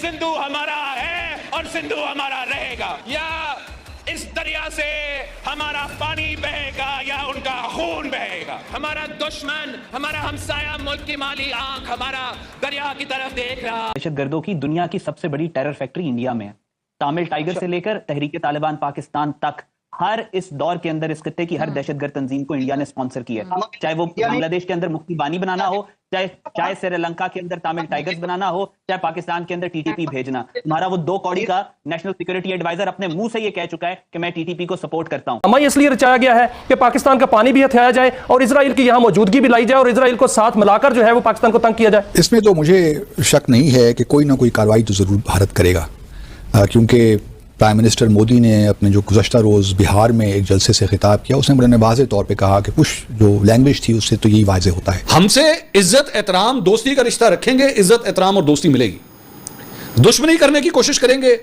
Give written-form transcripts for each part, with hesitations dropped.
सिंधु हमारा है और सिंधु हमारा रहेगा। या इस दरिया से हमारा पानी बहेगा या उनका खून बहेगा। हमारा दुश्मन, हमारा हमसाया मुल्क की माली आंख हमारा दरिया की तरफ देख रहा। दहशतगर्दों की दुनिया की सबसे बड़ी टेरर फैक्ट्री इंडिया में है। तामिल टाइगर से लेकर तहरीक तालिबान पाकिस्तान तक हर इस दौर के अंदर इस खित्ते की हर दहशतगर्द तंजीम को इंडिया ने स्पॉन्सर किया है। चाहे वो बांग्लादेश के अंदर मुक्ति बानी बनाना हो, चाहे श्रीलंका के अंदर तामिल टाइगर्स बनाना हो, चाहे पाकिस्तान के अंदर टीटीपी भेजना। तुम्हारा वो 2 कौड़ी का नेशनल सिक्योरिटी एडवाइजर अपने मुंह से ये कह चुका है कि मैं टीटीपी को सपोर्ट करता हूं। हमें इसलिए रचाया गया है कि पाकिस्तान का पानी भी हथियाया जाए और इजराइल की यहां मौजूदगी भी लाई जाए और इजराइल को साथ मिलाकर जो है वो पाकिस्तान को तंग किया जाए। इसमें तो मुझे शक नहीं है कि कोई ना कोई कार्रवाई तो जरूर भारत करेगा, क्योंकि प्राइम मिनिस्टर मोदी ने अपने जो गुज़श्ता रोज़ बिहार में एक जलसे से खिताब किया, उसने बड़े वाज़े तौर पे कहा कि कुछ जो लैंग्वेज थी उससे तो यही वाज़े होता है। हमसे इज्जत एहतराम दोस्ती का रिश्ता रखेंगे, इज्जत एहतराम और दोस्ती मिलेगी। दुश्मनी करने की कोशिश करेंगे,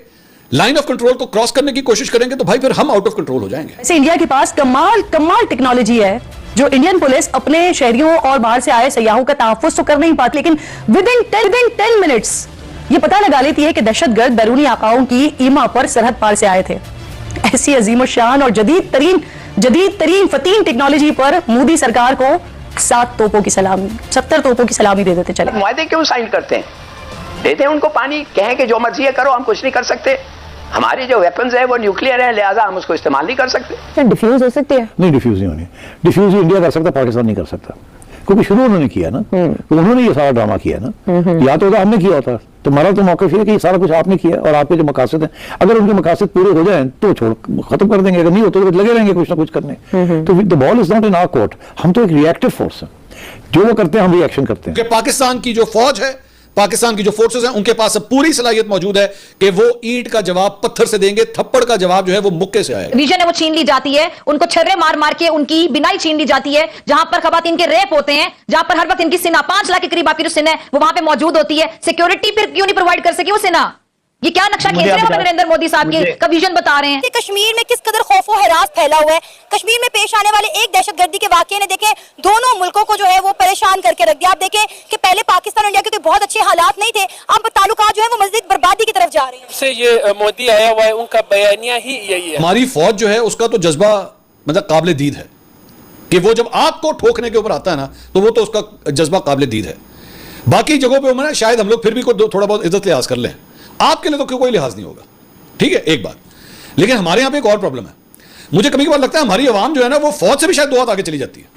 लाइन ऑफ कंट्रोल को क्रॉस करने की कोशिश करेंगे तो भाई फिर हम आउट ऑफ कंट्रोल हो जाएंगे। वैसे इंडिया के पास कमाल टेक्नोलॉजी है जो इंडियन पुलिस अपने शहरियों और बाहर से आए सयाहों का तहफ्फुज़ तो कर नहीं पाती, लेकिन विदिन 10 मिनट्स ये पता लगा लेती है कि दहशतगर्द बैरूनी आकाओं की ईमा पर सरहद पार से आए थे। ऐसी अजीम शान और जदीद तरीन फतीन टेक्नोलॉजी पर मोदी सरकार को 70 तोपों की सलामी दे देते चले। मुआहदे क्यों साइन करते हैं? देते हैं उनको पानी, कहें कि जो मर्जी है करो, हम कुछ नहीं कर सकते। हमारी जो वेपन्स है वो न्यूक्लियर है, लिहाजा हम उसको इस्तेमाल नहीं कर सकते। डिफ्यूज हो सकते हैं? नहीं, डिफ्यूज नहीं होनी। डिफ्यूज इंडिया कर सकता, पाकिस्तान नहीं कर सकता, क्योंकि शुरू उन्होंने किया ना, तो उन्होंने ये सारा ड्रामा किया ना। या तो हमने किया होता, तुम्हारा तो मौका है कि ये सारा कुछ आपने किया और आपके जो मकासद हैं, अगर उनके मकासद पूरे हो जाएं तो छोड़ खत्म कर देंगे, अगर नहीं होते तो लगे रहेंगे कुछ ना कुछ करने। तो the ball is not in our court, हम तो एक रिएक्टिव फोर्स हैं, जो वो करते हैं हम रिएक्शन करते हैं। कि पाकिस्तान की जो फौज है, पाकिस्तान की जो फोर्सेस हैं, उनके पास अब पूरी सलाहियत मौजूद है कि वो ईंट का जवाब पत्थर से देंगे, थप्पड़ का जवाब जो है वो मुक्के से आएगा। रीजन है वो छीन ली जाती है, उनको छर्रे मार मार के उनकी बिनाई छीन ली जाती है। जहां पर खवातीन के रेप होते हैं, जहां पर हर वक्त इनकी सेना 5 लाख के करीब आपकी जो सेना है वो वहां पे मौजूद होती है। सिक्योरिटी फिर क्यों नहीं प्रोवाइड कर सकी वो सेना? ये क्या नक्शा खींच रहे हैं नरेंद्र मोदी साहब का विजन बता रहे हैं? कश्मीर में किस कदर खौफ और हरास फैला हुआ है। कश्मीर में पेश आने वाले एक दहशतगर्दी के वाकये ने देखें दोनों मुल्कों को जो है वो परेशान करके रख दिया। आप देखें कि पहले पाकिस्तान और इंडिया के बहुत अच्छे हालात नहीं थे, अब ताल्लुकात जो है वो मज़ीद बर्बादी की तरफ जा रहे हैं। से ये मोदी आया हुआ है, उनका बयानिया ही यही है। हमारी फौज जो है उसका तो जज्बा मतलब काबिल दीद है कि वो जब आग को ठोकने के ऊपर आता है ना, तो वो तो उसका जज्बा काबिल दीद है। बाकी जगहों पर शायद हम लोग फिर भी थोड़ा बहुत इज्जत लिहाज कर लें, आपके लिए तो कोई लिहाज नहीं होगा, ठीक है, एक बात। लेकिन हमारे यहां पे एक और प्रॉब्लम है, मुझे कभी कभार लगता है हमारी आवाम जो है ना वो फौज से भी शायद 2 हाथ आगे चली जाती है।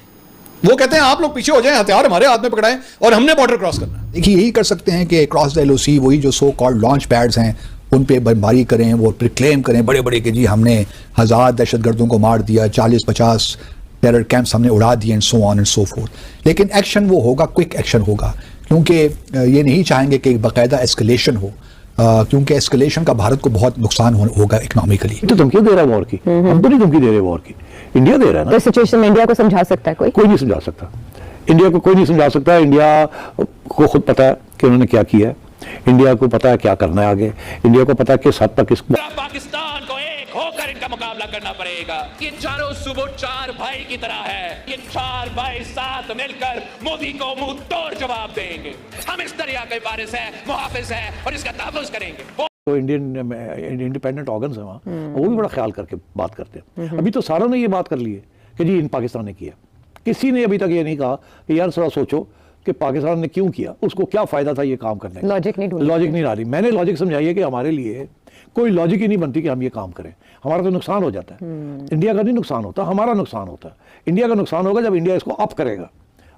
वो कहते हैं आप लोग पीछे हो जाएं, हथियार हमारे हाथ में पकड़ाएं और हमने बॉर्डर क्रॉस करना है। देखिए, यही कर सकते हैं कि क्रॉस द LOC, वही जो सो कॉल्ड लॉन्च पैड्स हैं उन पे बमबारी करें, वो क्लेम करें बड़े बड़े कि जी हमने 1000 दहशतगर्दों को मार दिया, 40-50 टेरर कैंप्स हमने उड़ा दिए and so on and so fourth. लेकिन एक्शन वो होगा, क्विक एक्शन होगा, क्योंकि ये नहीं चाहेंगे कि बाकायदा एस्केलेशन हो, क्योंकि एस्केलेशन का भारत को बहुत नुकसान होगा इकोनॉमिकली। तो धमकी दे रहा है वॉर की, हम तो नहीं धमकी दे रहे वॉर की, इंडिया दे रहा है ना। तो सिचुएशन में इंडिया को समझा सकता है कोई नहीं समझा सकता, इंडिया को कोई नहीं समझा सकता। इंडिया को खुद पता है कि उन्होंने क्या किया है, इंडिया को पता है क्या करना है आगे, इंडिया को पता है किस हद तक पाकिस्तान को एक होकर इनका मुकाबला करना पड़ेगा। ये चारों सुबह 4 भाई की तरह है, ये 4 भाई साथ मिलकर मोदी को मुंह तोड़ जवाब देंगे। हम इस दरिया के वारिस हैं, मुहाफिज हैं और इसका तहफ़्फ़ुज़ करेंगे। तो इंडियन इंडिपेंडेंट ऑर्गन्स हैं वहाँ, वो भी बड़ा ख्याल करके बात करते हैं। अभी तो सारों ने ये बात कर ली है कि जी इन पाकिस्तान ने किया, किसी ने अभी तक ये नहीं कहा कि यार थोड़ा सोचो कि पाकिस्तान ने क्यों किया, उसको क्या फायदा था ये काम करने का। लॉजिक नहीं आ रही। मैंने लॉजिक समझाई है कि हमारे लिए कोई लॉजिक ही नहीं बनती कि हम ये काम करें, हमारा तो नुकसान हो जाता है। इंडिया का नहीं नुकसान होता, हमारा नुकसान होता है। इंडिया का नुकसान होगा जब इंडिया इसको अप करेगा।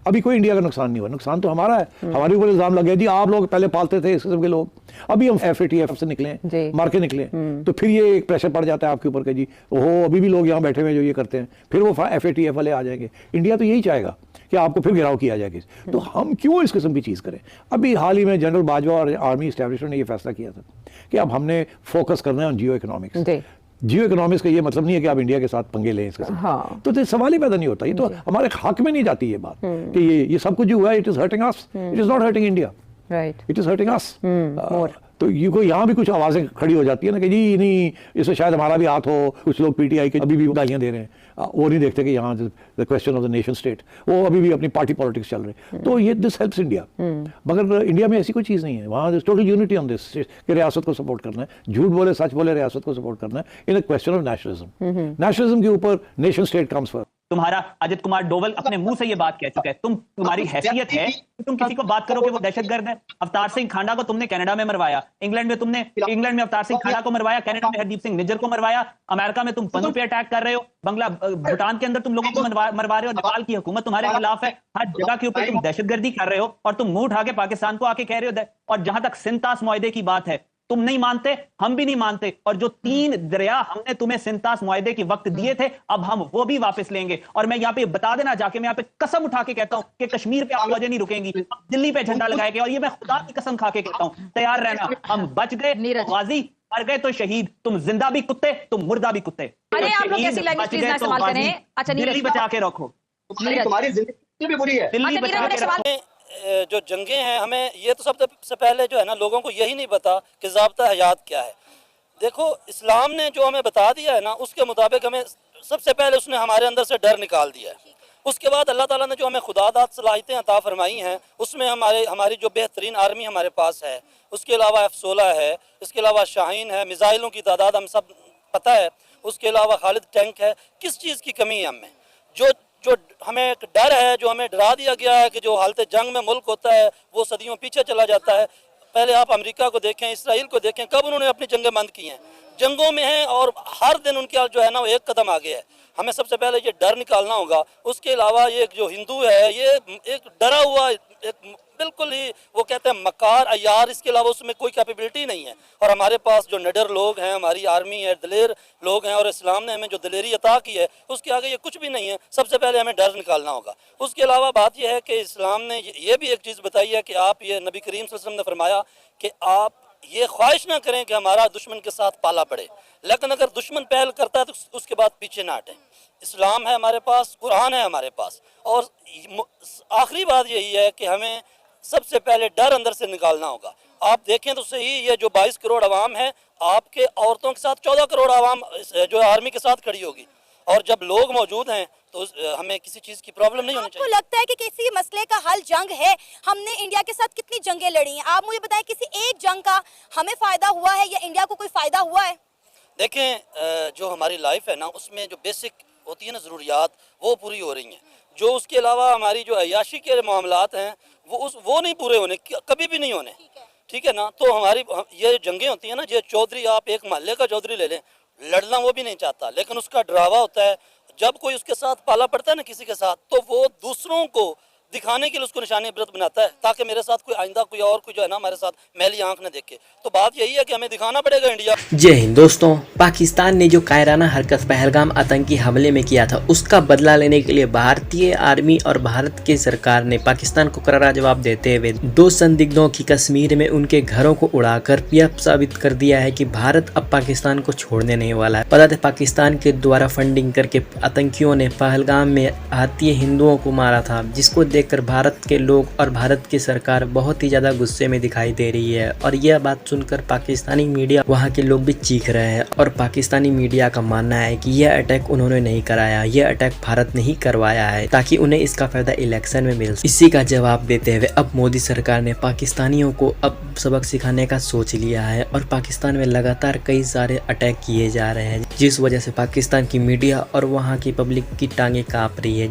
अभी कोई इंडिया का नुकसान नहीं हुआ, नुकसान तो हमारा है। हमारे ऊपर इल्जाम लगे जी आप लोग पहले पालते थे इस किस्म के लोग, अभी हम FATF से निकले, मार के निकले, तो फिर ये एक प्रेशर पड़ जाता है आपके ऊपर के जी ओहो अभी भी लोग यहाँ बैठे हुए जो ये करते हैं, फिर वो FATF वाले आ जाएंगे। इंडिया तो यही चाहेगा कि आपको फिर गिराव किया जाएगा। तो हम क्यों इस किस्म की चीज़ करें? अभी हाल ही में जनरल बाजवा और आर्मी एस्टैब्लिशमेंट ने ये फैसला किया था कि अब हमने फोकस करना है on Jio economics. Jio economics का ये मतलब नहीं है कि आप इंडिया के साथ पंगे लें इसके साथ। तो सवाल ही पैदा नहीं होता। ये तो हमारे हक में नहीं जाती ये बात कि ये सब कुछ जो हुआ है it is hurting us, it is not hurting India, right, it is hurting us. तो ये कोई यहाँ भी कुछ आवाज़ें खड़ी हो जाती है ना कि जी नहीं इसमें शायद हमारा भी हाथ हो। कुछ लोग पीटीआई के अभी भी गालियाँ दे रहे हैं, वो नहीं देखते कि यहाँ the question of the nation state, वो अभी भी अपनी पार्टी पॉलिटिक्स चल रहे हैं। तो ये दिस हेल्प्स इंडिया, मगर इंडिया में ऐसी कोई चीज़ नहीं है। वहाँ टोटल यूनिटी ऑन दिस कि रियासत को सपोर्ट करना है, झूठ बोले सच बोले रियासत को सपोर्ट करना है in a question of nationalism. Nationalism के ऊपर नेशन स्टेट कम्स फर्स्ट। तुम्हारा अजित कुमार डोवल अपने मुंह से ये बात कह चुका है, तुम्हारी हैसियत है कि तुम किसी को बात करो कि वो दहशतगर्द है। अवतार सिंह खांडा को तुमने कनाडा में मरवाया, इंग्लैंड में अवतार सिंह खांडा को मरवाया, कनाडा में हरदीप सिंह निज्जर को मरवाया, अमेरिका में तुम पनू पे अटैक कर रहे हो, भूटान के अंदर तुम लोगों को मरवा रहे हो, नेपाल की हुकूमत तुम्हारे खिलाफ है, हर जगह के ऊपर तुम दहशतगर्दी कर रहे हो और तुम मुंह उठा के पाकिस्तान को आके कह रहे हो। और जहां तक सिंतास मुआहदे की बात है, तुम नहीं मानते, हम भी नहीं मानते, और जो 3 दरिया हमने तुम्हें सिंतास मुआहदे के वक्त दिए थे अब हम वो भी वापस लेंगे। और मैं यहाँ पे बता देना जाके, मैं यहाँ पे कसम उठा के कहता हूं कि कश्मीर पे आवाजें नहीं रुकेंगी, दिल्ली पे झंडा लगाएंगे। और ये मैं खुदा की कसम खा के कहता हूं, तैयार रहना, हम बच गए गाजी, मर गए तो शहीद, तुम जिंदा भी कुत्ते, तुम मुर्दा भी कुत्ते। अरे आप लोग कैसी लैंग्वेज प्लीज ना इस्तेमाल करें। अच्छा दिल्ली बचा के रखो, तुम्हारी जिंदगी भी बुरी है। दिल्ली बचा के रखो। जो जंगें हैं, हमें ये तो सबसे पहले जो है ना, लोगों को यही नहीं पता कि ज़ाब्ता हयात क्या है। देखो, इस्लाम ने जो हमें बता दिया है ना, उसके मुताबिक हमें सबसे पहले उसने हमारे अंदर से डर निकाल दिया है। उसके बाद अल्लाह ताला ने जो हमें खुदादात सलाहियतें अता फरमाई हैं, उसमें हमारी जो बेहतरीन आर्मी हमारे पास है, उसके अलावा F-16 है, इसके अलावा शाहीन है, मिसाइलों की तादाद हम सब पता है, उसके अलावा खालिद टैंक है। किस चीज़ की कमी है हमें? जो हमें एक डर है, जो हमें डरा दिया गया है कि जो हालत जंग में मुल्क होता है वो सदियों पीछे चला जाता है। पहले आप अमेरिका को देखें, इसराइल को देखें, कब उन्होंने अपनी जंगें बंद की हैं, जंगों में हैं और हर दिन उनके जो है ना वो एक कदम आगे है। हमें सबसे पहले ये डर निकालना होगा। उसके अलावा ये जो हिंदू है, ये एक डरा हुआ, एक बिल्कुल ही वो कहते हैं मकार अयार, इसके अलावा उसमें कोई कैपेबिलिटी नहीं है। और हमारे पास जो निडर लोग हैं, हमारी आर्मी है, दिलेर लोग हैं, और इस्लाम ने हमें जो दिलेरी अता की है उसके आगे ये कुछ भी नहीं है। सबसे पहले हमें डर निकालना होगा। उसके अलावा बात यह है कि इस्लाम ने ये भी एक चीज़ बताई है कि आप ये नबी करीम सल्लल्लाहु अलैहि वसल्लम ने फरमाया कि आप ये ख्वाहिश ना करें कि हमारा दुश्मन के साथ पाला पड़े, लेकिन अगर दुश्मन पहल करता है तो उसके बाद पीछे ना हटें। इस्लाम है हमारे पास, कुरान है हमारे पास, और आखिरी बात यही है कि हमें सबसे पहले डर अंदर से निकालना होगा। आप देखें तो सही, ये जो 22 करोड़ आवाम है, आपके औरतों के साथ 14 करोड़ आवाम जो आर्मी के साथ खड़ी होगी, और जब लोग मौजूद हैं तो हमें किसी चीज़ की प्रॉब्लम नहीं होनी चाहिए। आपको लगता है कि किसी मसले का हल जंग है? हमने इंडिया के साथ कितनी जंगें लड़ी हैं, आप मुझे बताएं, किसी एक जंग का हमें फ़ायदा हुआ है या इंडिया को कोई फ़ायदा हुआ है? देखें, जो हमारी लाइफ है ना, उसमें जो बेसिक होती है ना ज़रूरियात, वो पूरी हो रही हैं। जो उसके अलावा हमारी जो अय्याशी के मामलात हैं वो नहीं पूरे होने, कभी भी नहीं होने, ठीक है ना। तो हमारी ये जंगें होती हैं ना, ये चौधरी, आप एक मोहल्ले का चौधरी ले लें, लड़ना वो भी नहीं चाहता, लेकिन उसका डरावा होता है। जब कोई उसके साथ पाला पड़ता है ना किसी के साथ, तो वो दूसरों को दिखाने के लिए उसको निशानी इबरत बनाता है, ताकि मेरे साथ कोई आइंदा कोई और कोई जो है ना हमारे साथ मैली आंख न देखे। तो बात यही है कि हमें दिखाना पड़ेगा इंडिया। जय हिंद दोस्तों, पाकिस्तान ने जो कायराना हरकत पहलगाम आतंकी हमले में किया था, उसका बदला लेने के लिए भारतीय आर्मी और भारत की सरकार ने पाकिस्तान को करारा जवाब देते हुए 2 संदिग्धों की कश्मीर में उनके घरों को उड़ाकर यह साबित कर दिया है कि भारत अब पाकिस्तान को छोड़ने नहीं वाला है। पता है, पाकिस्तान के द्वारा फंडिंग करके आतंकियों ने पहलगाम में भारतीय हिंदुओं को मारा था, जिसको देखकर भारत के लोग और भारत की सरकार बहुत ही ज्यादा गुस्से में दिखाई दे रही है। और यह बात सुनकर पाकिस्तानी मीडिया, वहां के लोग भी चीख रहे हैं। और पाकिस्तानी मीडिया का मानना है कि यह अटैक उन्होंने नहीं कराया, यह अटैक भारत ने ही करवाया है, ताकि उन्हें इसका फायदा इलेक्शन में मिल। इसी का जवाब देते हुए अब मोदी सरकार ने पाकिस्तानियों को अब सबक सिखाने का सोच लिया है, और पाकिस्तान में लगातार कई सारे अटैक किए जा रहे हैं, जिस वजह से पाकिस्तान की मीडिया और वहाँ की पब्लिक की टांगे कांप रही है।